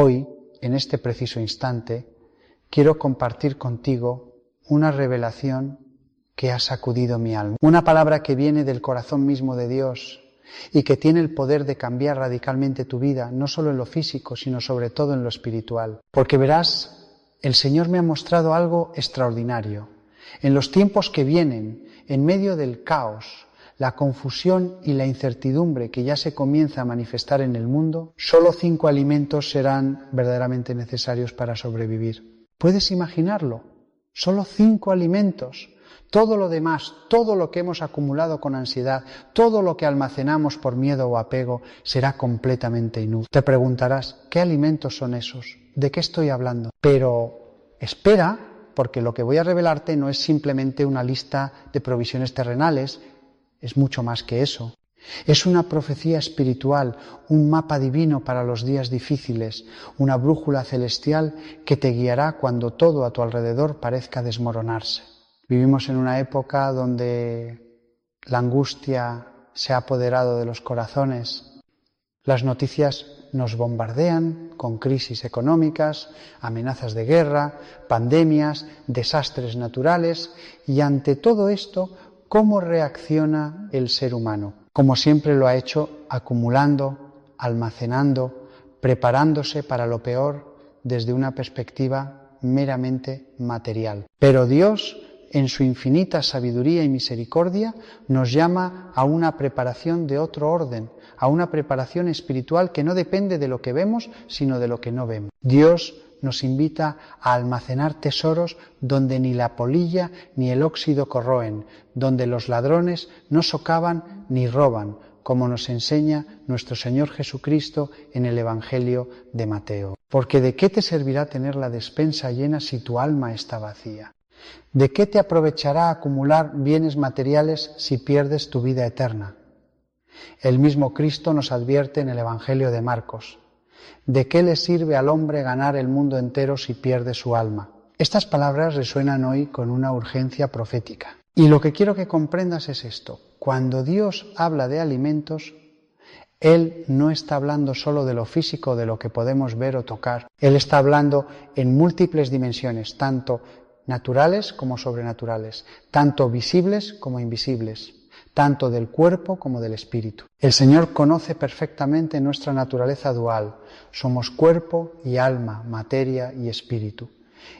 Hoy, en este preciso instante, quiero compartir contigo una revelación que ha sacudido mi alma. Una palabra que viene del corazón mismo de Dios y que tiene el poder de cambiar radicalmente tu vida, no solo en lo físico, sino sobre todo en lo espiritual. Porque verás, el Señor me ha mostrado algo extraordinario. En los tiempos que vienen, en medio del caos, la confusión y la incertidumbre que ya se comienza a manifestar en el mundo, solo 5 alimentos serán verdaderamente necesarios para sobrevivir. ¿Puedes imaginarlo? Solo 5 alimentos. Todo lo demás, todo lo que hemos acumulado con ansiedad, todo lo que almacenamos por miedo o apego, será completamente inútil. Te preguntarás, ¿qué alimentos son esos? ¿De qué estoy hablando? Pero espera, porque lo que voy a revelarte no es simplemente una lista de provisiones terrenales, es mucho más que eso. Es una profecía espiritual, un mapa divino para los días difíciles, una brújula celestial que te guiará cuando todo a tu alrededor parezca desmoronarse. Vivimos en una época donde la angustia se ha apoderado de los corazones. Las noticias nos bombardean con crisis económicas, amenazas de guerra, pandemias, desastres naturales y ante todo esto, ¿cómo reacciona el ser humano? Como siempre lo ha hecho, acumulando, almacenando, preparándose para lo peor desde una perspectiva meramente material. Pero Dios, en su infinita sabiduría y misericordia, nos llama a una preparación de otro orden, a una preparación espiritual que no depende de lo que vemos, sino de lo que no vemos. Dios nos invita a almacenar tesoros donde ni la polilla ni el óxido corroen, donde los ladrones no socavan ni roban, como nos enseña nuestro Señor Jesucristo en el Evangelio de Mateo. Porque ¿de qué te servirá tener la despensa llena si tu alma está vacía? ¿De qué te aprovechará acumular bienes materiales si pierdes tu vida eterna? El mismo Cristo nos advierte en el Evangelio de Marcos. ¿De qué le sirve al hombre ganar el mundo entero si pierde su alma? Estas palabras resuenan hoy con una urgencia profética. Y lo que quiero que comprendas es esto. Cuando Dios habla de alimentos, Él no está hablando solo de lo físico, de lo que podemos ver o tocar. Él está hablando en múltiples dimensiones, tanto naturales como sobrenaturales, tanto visibles como invisibles, tanto del cuerpo como del espíritu. El Señor conoce perfectamente nuestra naturaleza dual. Somos cuerpo y alma, materia y espíritu.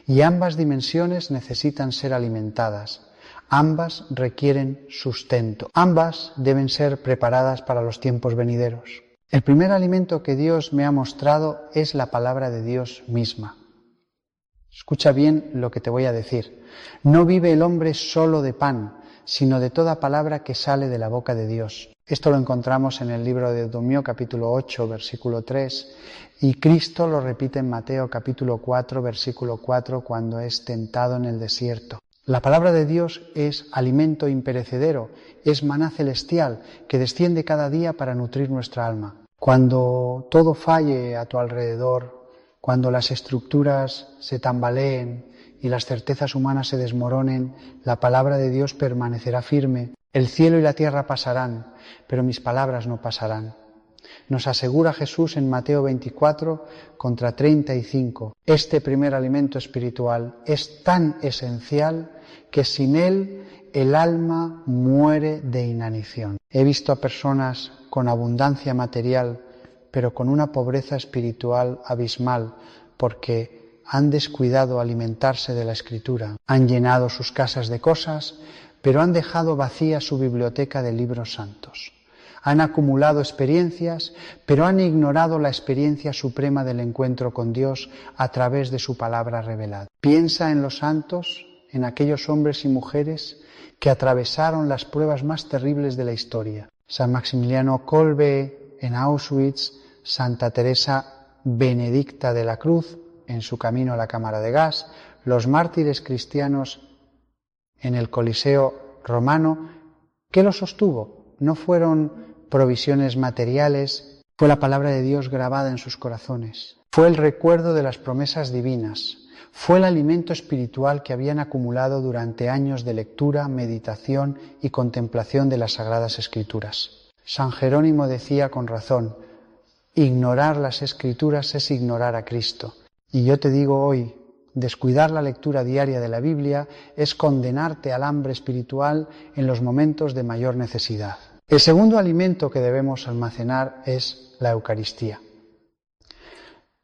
Y ambas dimensiones necesitan ser alimentadas. Ambas requieren sustento. Ambas deben ser preparadas para los tiempos venideros. El primer alimento que Dios me ha mostrado es la palabra de Dios misma. Escucha bien lo que te voy a decir. No vive el hombre solo de pan, sino de toda palabra que sale de la boca de Dios. Esto lo encontramos en el libro de Deuteronomio capítulo 8, versículo 3, y Cristo lo repite en Mateo capítulo 4, versículo 4, cuando es tentado en el desierto. La palabra de Dios es alimento imperecedero, es maná celestial que desciende cada día para nutrir nuestra alma. Cuando todo falle a tu alrededor, cuando las estructuras se tambaleen y las certezas humanas se desmoronen, la palabra de Dios permanecerá firme. El cielo y la tierra pasarán, pero mis palabras no pasarán. Nos asegura Jesús en Mateo 24, contra 35. Este primer alimento espiritual es tan esencial que sin él el alma muere de inanición. He visto a personas con abundancia material, pero con una pobreza espiritual abismal, porque han descuidado alimentarse de la Escritura. Han llenado sus casas de cosas, pero han dejado vacía su biblioteca de libros santos. Han acumulado experiencias, pero han ignorado la experiencia suprema del encuentro con Dios a través de su palabra revelada. Piensa en los santos, en aquellos hombres y mujeres que atravesaron las pruebas más terribles de la historia. San Maximiliano Kolbe en Auschwitz, Santa Teresa Benedicta de la Cruz en su camino a la cámara de gas, los mártires cristianos en el Coliseo romano. ¿Qué los sostuvo? No fueron provisiones materiales, fue la palabra de Dios grabada en sus corazones. Fue el recuerdo de las promesas divinas. Fue el alimento espiritual que habían acumulado durante años de lectura, meditación y contemplación de las Sagradas Escrituras. San Jerónimo decía con razón: Ignorar las Escrituras es ignorar a Cristo. Y yo te digo hoy, descuidar la lectura diaria de la Biblia es condenarte al hambre espiritual en los momentos de mayor necesidad. El segundo alimento que debemos almacenar es la Eucaristía.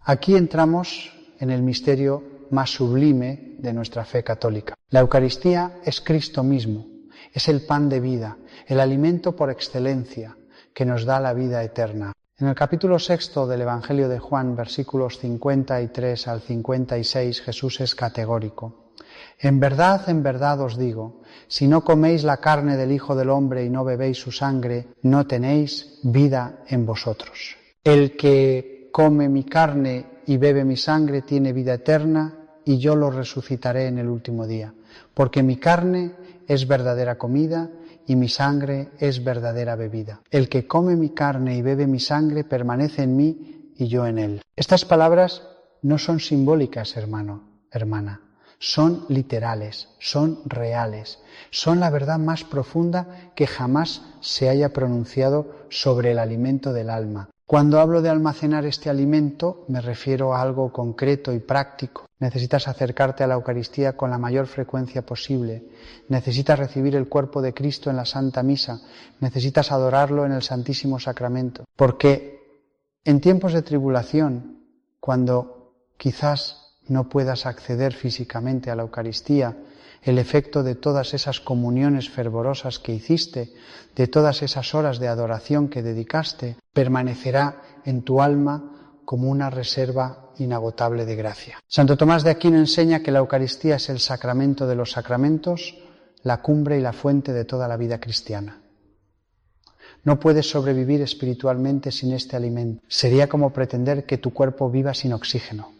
Aquí entramos en el misterio más sublime de nuestra fe católica. La Eucaristía es Cristo mismo, es el pan de vida, el alimento por excelencia que nos da la vida eterna. En el capítulo 6 del Evangelio de Juan, versículos 53 al 56, Jesús es categórico. En verdad os digo, si no coméis la carne del Hijo del Hombre y no bebéis su sangre, no tenéis vida en vosotros. El que come mi carne y bebe mi sangre tiene vida eterna, y yo lo resucitaré en el último día, porque mi carne es verdadera comida y mi sangre es verdadera bebida. El que come mi carne y bebe mi sangre permanece en mí y yo en él. Estas palabras no son simbólicas, hermano, hermana, son literales, son reales, son la verdad más profunda que jamás se haya pronunciado sobre el alimento del alma. Cuando hablo de almacenar este alimento, me refiero a algo concreto y práctico. Necesitas acercarte a la Eucaristía con la mayor frecuencia posible. Necesitas recibir el cuerpo de Cristo en la Santa Misa. Necesitas adorarlo en el Santísimo Sacramento. Porque en tiempos de tribulación, cuando quizás no puedas acceder físicamente a la Eucaristía, el efecto de todas esas comuniones fervorosas que hiciste, de todas esas horas de adoración que dedicaste, permanecerá en tu alma como una reserva inagotable de gracia. Santo Tomás de Aquino enseña que la Eucaristía es el sacramento de los sacramentos, la cumbre y la fuente de toda la vida cristiana. No puedes sobrevivir espiritualmente sin este alimento. Sería como pretender que tu cuerpo viva sin oxígeno.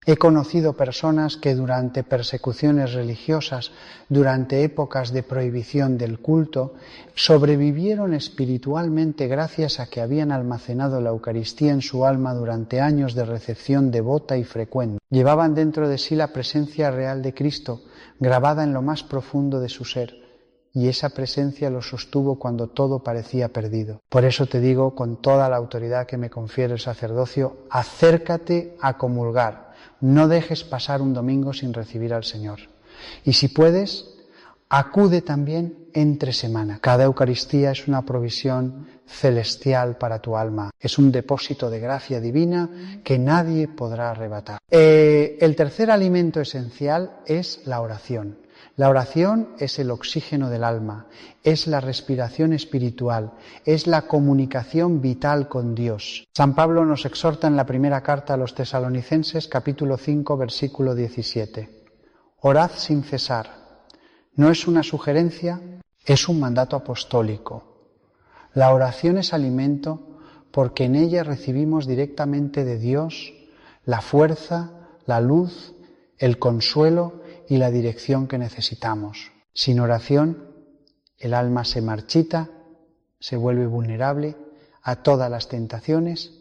He conocido personas que durante persecuciones religiosas, durante épocas de prohibición del culto, sobrevivieron espiritualmente gracias a que habían almacenado la Eucaristía en su alma durante años de recepción devota y frecuente. Llevaban dentro de sí la presencia real de Cristo, grabada en lo más profundo de su ser, y esa presencia lo sostuvo cuando todo parecía perdido. Por eso te digo, con toda la autoridad que me confiere el sacerdocio, acércate a comulgar. No dejes pasar un domingo sin recibir al Señor. Y si puedes, acude también entre semana. Cada Eucaristía es una provisión celestial para tu alma. Es un depósito de gracia divina que nadie podrá arrebatar. El tercer alimento esencial es la oración. La oración es el oxígeno del alma, es la respiración espiritual, es la comunicación vital con Dios. San Pablo nos exhorta en la primera carta a los Tesalonicenses, capítulo 5, versículo 17. Orad sin cesar. No es una sugerencia, es un mandato apostólico. La oración es alimento porque en ella recibimos directamente de Dios la fuerza, la luz, el consuelo y la dirección que necesitamos. Sin oración, el alma se marchita, se vuelve vulnerable a todas las tentaciones,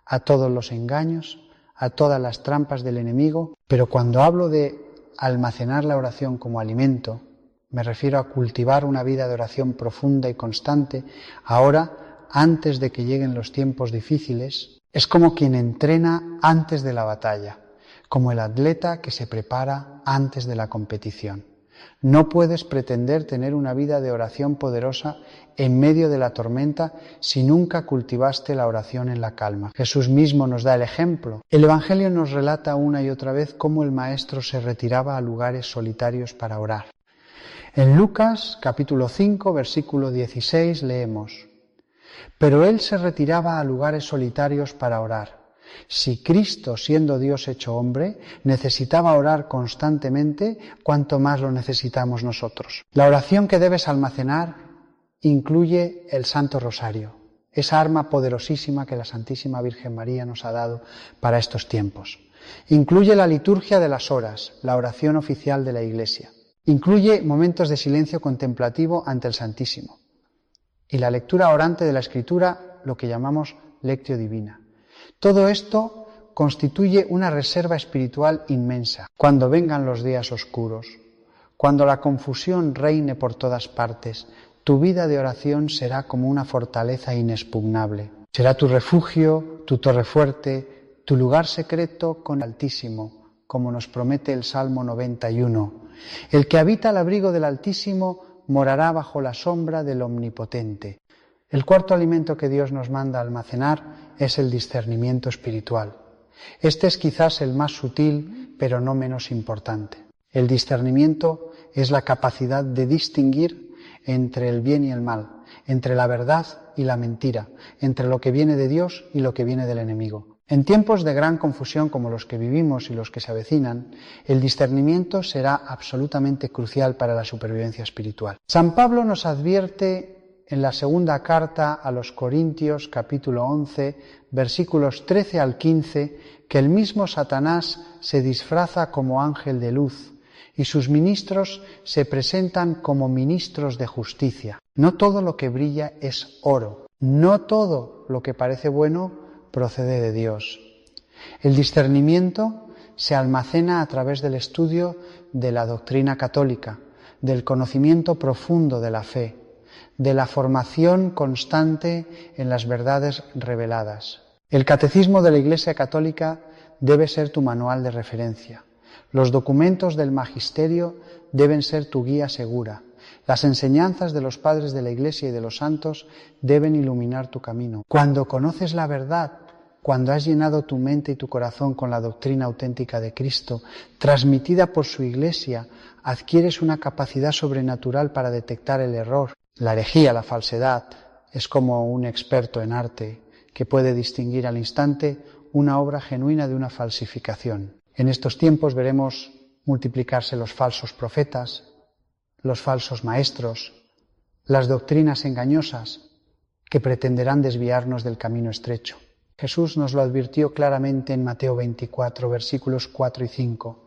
a todos los engaños, a todas las trampas del enemigo. Pero cuando hablo de almacenar la oración como alimento, me refiero a cultivar una vida de oración profunda y constante, ahora, antes de que lleguen los tiempos difíciles. Es como quien entrena antes de la batalla, como el atleta que se prepara antes de la competición. No puedes pretender tener una vida de oración poderosa en medio de la tormenta si nunca cultivaste la oración en la calma. Jesús mismo nos da el ejemplo. El Evangelio nos relata una y otra vez cómo el Maestro se retiraba a lugares solitarios para orar. En Lucas, capítulo 5, versículo 16, leemos: Pero él se retiraba a lugares solitarios para orar. Si Cristo, siendo Dios hecho hombre, necesitaba orar constantemente, ¿cuánto más lo necesitamos nosotros? La oración que debes almacenar incluye el Santo Rosario, esa arma poderosísima que la Santísima Virgen María nos ha dado para estos tiempos. Incluye la liturgia de las horas, la oración oficial de la Iglesia. Incluye momentos de silencio contemplativo ante el Santísimo. Y la lectura orante de la Escritura, lo que llamamos lectio divina. Todo esto constituye una reserva espiritual inmensa. Cuando vengan los días oscuros, cuando la confusión reine por todas partes, tu vida de oración será como una fortaleza inexpugnable. Será tu refugio, tu torre fuerte, tu lugar secreto con el Altísimo, como nos promete el Salmo 91. El que habita al abrigo del Altísimo morará bajo la sombra del Omnipotente. El cuarto alimento que Dios nos manda almacenar es el discernimiento espiritual. Este es quizás el más sutil, pero no menos importante. El discernimiento es la capacidad de distinguir entre el bien y el mal, entre la verdad y la mentira, entre lo que viene de Dios y lo que viene del enemigo. En tiempos de gran confusión como los que vivimos y los que se avecinan, el discernimiento será absolutamente crucial para la supervivencia espiritual. San Pablo nos advierte en la segunda carta a los Corintios, capítulo 11, versículos 13 al 15, que el mismo Satanás se disfraza como ángel de luz y sus ministros se presentan como ministros de justicia. No todo lo que brilla es oro, no todo lo que parece bueno procede de Dios. El discernimiento se almacena a través del estudio de la doctrina católica, del conocimiento profundo de la fe, de la formación constante en las verdades reveladas. El catecismo de la Iglesia Católica debe ser tu manual de referencia. Los documentos del magisterio deben ser tu guía segura. Las enseñanzas de los padres de la Iglesia y de los santos deben iluminar tu camino. Cuando conoces la verdad, cuando has llenado tu mente y tu corazón con la doctrina auténtica de Cristo, transmitida por su Iglesia, adquieres una capacidad sobrenatural para detectar el error, la herejía, la falsedad. Es como un experto en arte que puede distinguir al instante una obra genuina de una falsificación. En estos tiempos veremos multiplicarse los falsos profetas, los falsos maestros, las doctrinas engañosas que pretenderán desviarnos del camino estrecho. Jesús nos lo advirtió claramente en Mateo 24, versículos 4 y 5.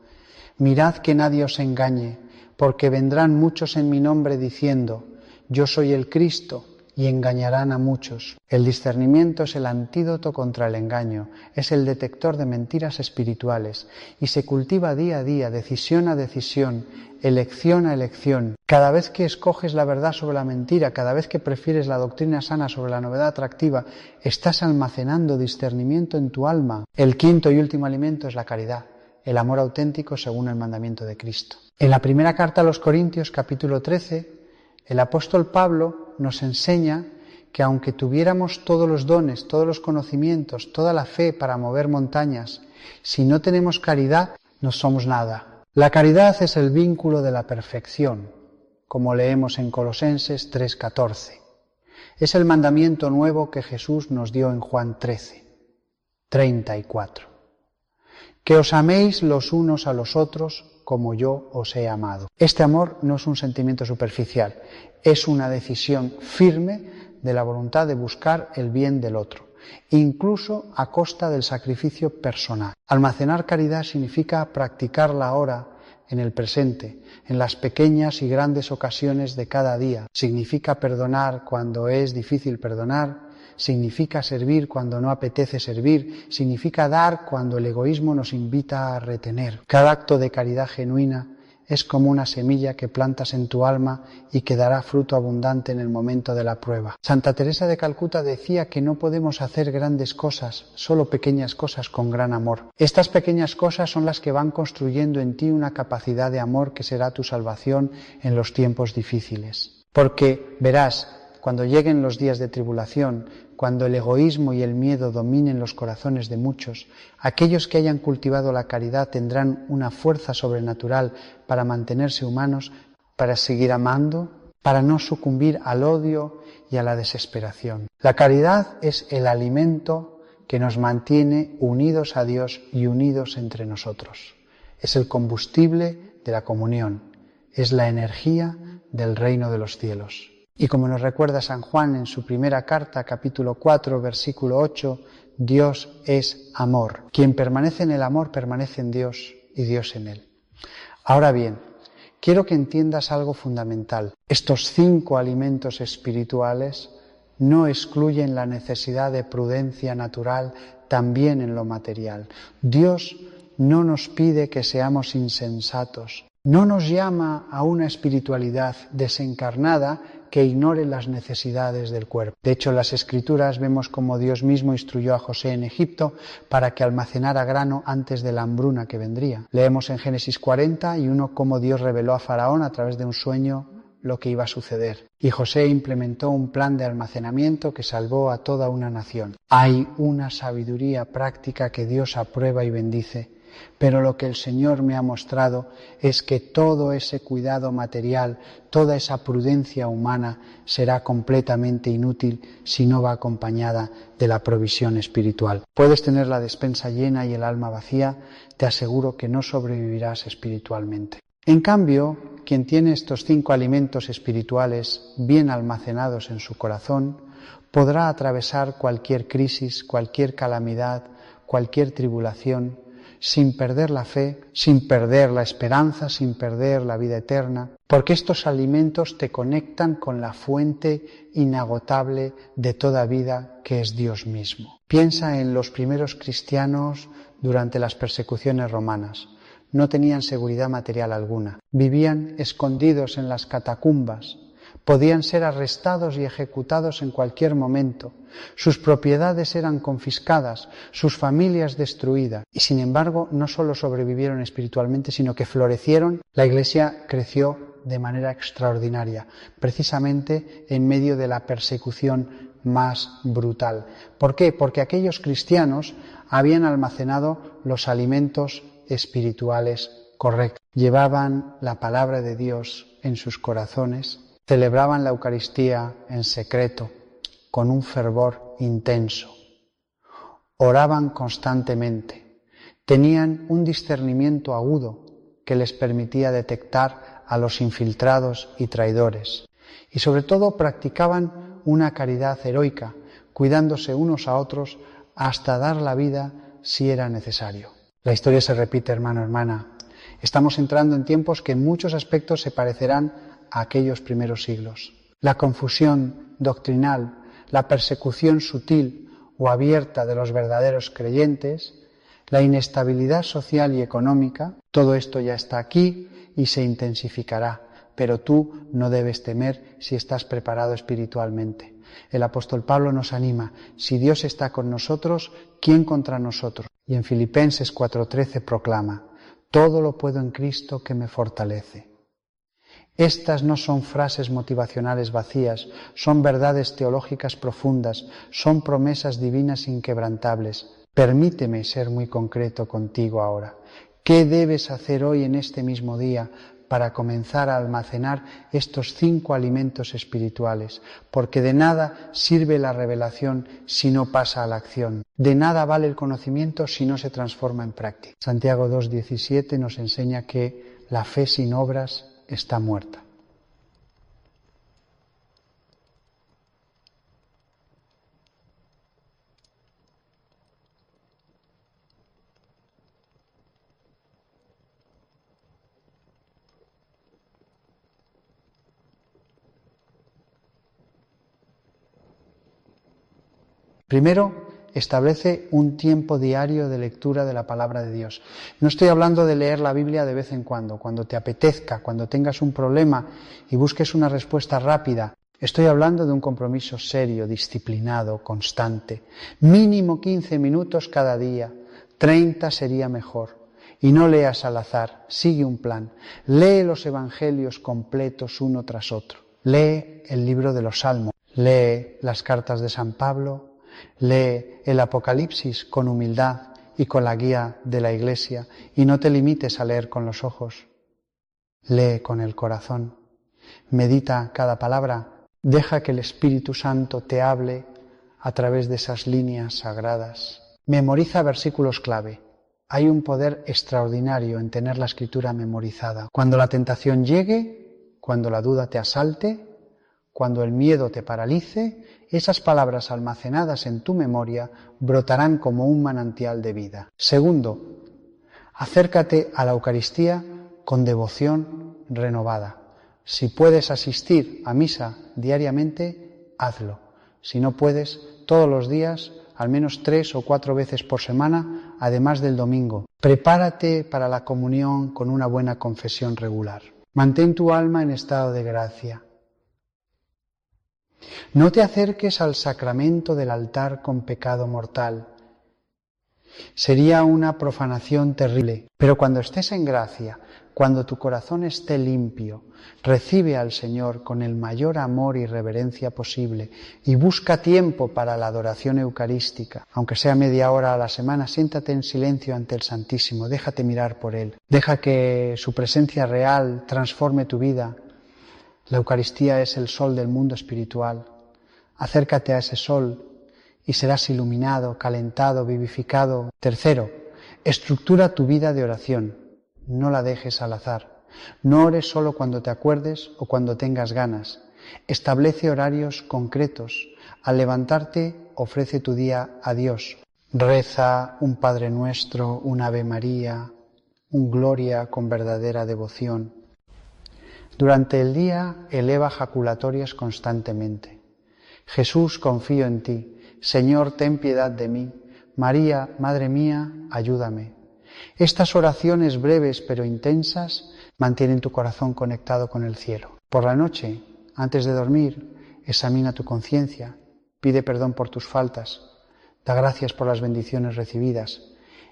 Mirad que nadie os engañe, porque vendrán muchos en mi nombre diciendo, yo soy el Cristo, y engañarán a muchos. El discernimiento es el antídoto contra el engaño, es el detector de mentiras espirituales y se cultiva día a día, decisión a decisión, elección a elección. Cada vez que escoges la verdad sobre la mentira, cada vez que prefieres la doctrina sana sobre la novedad atractiva, estás almacenando discernimiento en tu alma. El quinto y último alimento es la caridad, el amor auténtico según el mandamiento de Cristo. En la primera carta a los Corintios, capítulo 13, el apóstol Pablo nos enseña que aunque tuviéramos todos los dones, todos los conocimientos, toda la fe para mover montañas, si no tenemos caridad, no somos nada. La caridad es el vínculo de la perfección, como leemos en Colosenses 3:14. Es el mandamiento nuevo que Jesús nos dio en Juan 13:34. Que os améis los unos a los otros como yo os he amado. Este amor no es un sentimiento superficial, es una decisión firme de la voluntad de buscar el bien del otro, incluso a costa del sacrificio personal. Almacenar caridad significa practicarla ahora, en el presente, en las pequeñas y grandes ocasiones de cada día. Significa perdonar cuando es difícil perdonar, significa servir cuando no apetece servir, significa dar cuando el egoísmo nos invita a retener. Cada acto de caridad genuina es como una semilla que plantas en tu alma y que dará fruto abundante en el momento de la prueba. Santa Teresa de Calcuta decía que no podemos hacer grandes cosas, solo pequeñas cosas con gran amor. Estas pequeñas cosas son las que van construyendo en ti una capacidad de amor que será tu salvación en los tiempos difíciles. Porque verás, cuando lleguen los días de tribulación, cuando el egoísmo y el miedo dominen los corazones de muchos, aquellos que hayan cultivado la caridad tendrán una fuerza sobrenatural para mantenerse humanos, para seguir amando, para no sucumbir al odio y a la desesperación. La caridad es el alimento que nos mantiene unidos a Dios y unidos entre nosotros. Es el combustible de la comunión, es la energía del reino de los cielos. Y como nos recuerda San Juan en su primera carta, capítulo 4, versículo 8, Dios es amor. Quien permanece en el amor permanece en Dios y Dios en él. Ahora bien, quiero que entiendas algo fundamental. Estos 5 alimentos espirituales no excluyen la necesidad de prudencia natural también en lo material. Dios no nos pide que seamos insensatos. No nos llama a una espiritualidad desencarnada que ignore las necesidades del cuerpo. De hecho, en las Escrituras vemos cómo Dios mismo instruyó a José en Egipto para que almacenara grano antes de la hambruna que vendría. Leemos en Génesis 40:1 cómo Dios reveló a Faraón a través de un sueño lo que iba a suceder. Y José implementó un plan de almacenamiento que salvó a toda una nación. Hay una sabiduría práctica que Dios aprueba y bendice, pero lo que el Señor me ha mostrado es que todo ese cuidado material, toda esa prudencia humana será completamente inútil si no va acompañada de la provisión espiritual. Puedes tener la despensa llena y el alma vacía, te aseguro que no sobrevivirás espiritualmente. En cambio, quien tiene estos 5 alimentos espirituales bien almacenados en su corazón, podrá atravesar cualquier crisis, cualquier calamidad, cualquier tribulación, sin perder la fe, sin perder la esperanza, sin perder la vida eterna, porque estos alimentos te conectan con la fuente inagotable de toda vida, que es Dios mismo. Piensa en los primeros cristianos durante las persecuciones romanas. No tenían seguridad material alguna. Vivían escondidos en las catacumbas. Podían ser arrestados y ejecutados en cualquier momento. Sus propiedades eran confiscadas, sus familias destruidas. Y sin embargo, no solo sobrevivieron espiritualmente, sino que florecieron. La Iglesia creció de manera extraordinaria, precisamente en medio de la persecución más brutal. ¿Por qué? Porque aquellos cristianos habían almacenado los alimentos espirituales correctos. Llevaban la palabra de Dios en sus corazones, celebraban la Eucaristía en secreto, con un fervor intenso, oraban constantemente, tenían un discernimiento agudo que les permitía detectar a los infiltrados y traidores, y sobre todo practicaban una caridad heroica, cuidándose unos a otros hasta dar la vida si era necesario. La historia se repite, hermano, hermana. Estamos entrando en tiempos que en muchos aspectos se parecerán a aquellos primeros siglos. La confusión doctrinal, la persecución sutil o abierta de los verdaderos creyentes, la inestabilidad social y económica, todo esto ya está aquí y se intensificará, pero tú no debes temer si estás preparado espiritualmente. El apóstol Pablo nos anima: si Dios está con nosotros, ¿quién contra nosotros? Y en Filipenses 4:13 proclama: todo lo puedo en Cristo que me fortalece. Estas no son frases motivacionales vacías, son verdades teológicas profundas, son promesas divinas inquebrantables. Permíteme ser muy concreto contigo ahora. ¿Qué debes hacer hoy en este mismo día para comenzar a almacenar estos 5 alimentos espirituales? Porque de nada sirve la revelación si no pasa a la acción. De nada vale el conocimiento si no se transforma en práctica. Santiago 2:17 nos enseña que la fe sin obras está muerta. Primero, establece un tiempo diario de lectura de la palabra de Dios. No estoy hablando de leer la Biblia de vez en cuando te apetezca, cuando tengas un problema y busques una respuesta rápida. Estoy hablando de un compromiso serio, disciplinado, constante. Mínimo 15 minutos cada día, 30 sería mejor. Y no leas al azar, sigue un plan. Lee los evangelios completos uno tras otro. Lee el libro de los Salmos. Lee las cartas de San Pablo. Lee el Apocalipsis con humildad y con la guía de la Iglesia, y no te limites a leer con los ojos. Lee con el corazón. Medita cada palabra. Deja que el Espíritu Santo te hable a través de esas líneas sagradas. Memoriza versículos clave. Hay un poder extraordinario en tener la Escritura memorizada. Cuando la tentación llegue, cuando la duda te asalte, cuando el miedo te paralice, esas palabras almacenadas en tu memoria brotarán como un manantial de vida. Segundo, acércate a la Eucaristía con devoción renovada. Si puedes asistir a misa diariamente, hazlo. Si no puedes, todos los días, al menos 3 o 4 veces por semana, además del domingo. Prepárate para la comunión con una buena confesión regular. Mantén tu alma en estado de gracia. No te acerques al sacramento del altar con pecado mortal. Sería una profanación terrible. Pero cuando estés en gracia, cuando tu corazón esté limpio, recibe al Señor con el mayor amor y reverencia posible y busca tiempo para la adoración eucarística. Aunque sea media hora a la semana, siéntate en silencio ante el Santísimo, déjate mirar por Él. Deja que su presencia real transforme tu vida. La Eucaristía es el sol del mundo espiritual. Acércate a ese sol y serás iluminado, calentado, vivificado. Tercero, estructura tu vida de oración. No la dejes al azar. No ores solo cuando te acuerdes o cuando tengas ganas. Establece horarios concretos. Al levantarte, ofrece tu día a Dios. Reza un Padre Nuestro, un Ave María, un Gloria con verdadera devoción. Durante el día, eleva jaculatorias constantemente. Jesús, confío en ti. Señor, ten piedad de mí. María, Madre mía, ayúdame. Estas oraciones breves pero intensas mantienen tu corazón conectado con el cielo. Por la noche, antes de dormir, examina tu conciencia, pide perdón por tus faltas, da gracias por las bendiciones recibidas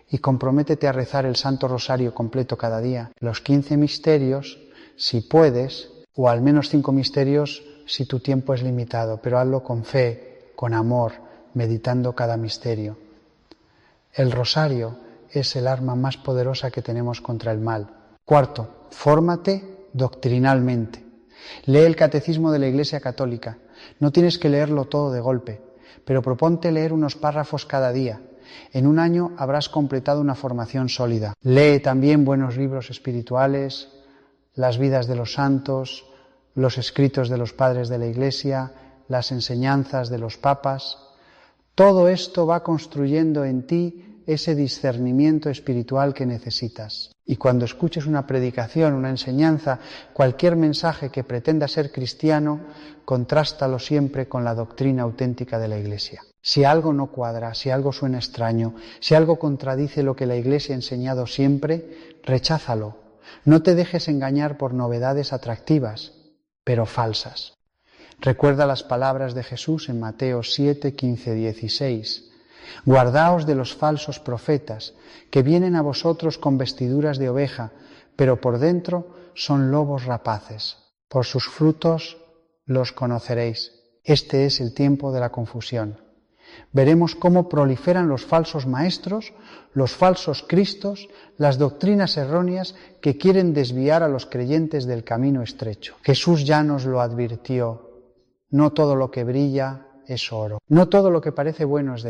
y comprométete a rezar el Santo Rosario completo cada día, los 15 misterios, si puedes, o al menos 5 misterios si tu tiempo es limitado, pero hazlo con fe, con amor, meditando cada misterio. El rosario es el arma más poderosa que tenemos contra el mal. Cuarto, fórmate doctrinalmente. Lee el Catecismo de la Iglesia Católica. No tienes que leerlo todo de golpe, pero proponte leer unos párrafos cada día. En un año habrás completado una formación sólida. Lee también buenos libros espirituales, las vidas de los santos, los escritos de los padres de la Iglesia, las enseñanzas de los papas. Todo esto va construyendo en ti ese discernimiento espiritual que necesitas. Y cuando escuches una predicación, una enseñanza, cualquier mensaje que pretenda ser cristiano, contrástalo siempre con la doctrina auténtica de la Iglesia. Si algo no cuadra, si algo suena extraño, si algo contradice lo que la Iglesia ha enseñado siempre, recházalo. No te dejes engañar por novedades atractivas, pero falsas. Recuerda las palabras de Jesús en Mateo 7, 15, 16. Guardaos de los falsos profetas, que vienen a vosotros con vestiduras de oveja, pero por dentro son lobos rapaces. Por sus frutos los conoceréis. Este es el tiempo de la confusión. Veremos cómo proliferan los falsos maestros, los falsos cristos, las doctrinas erróneas que quieren desviar a los creyentes del camino estrecho. Jesús ya nos lo advirtió. No todo lo que brilla es oro. No todo lo que parece bueno es de Dios.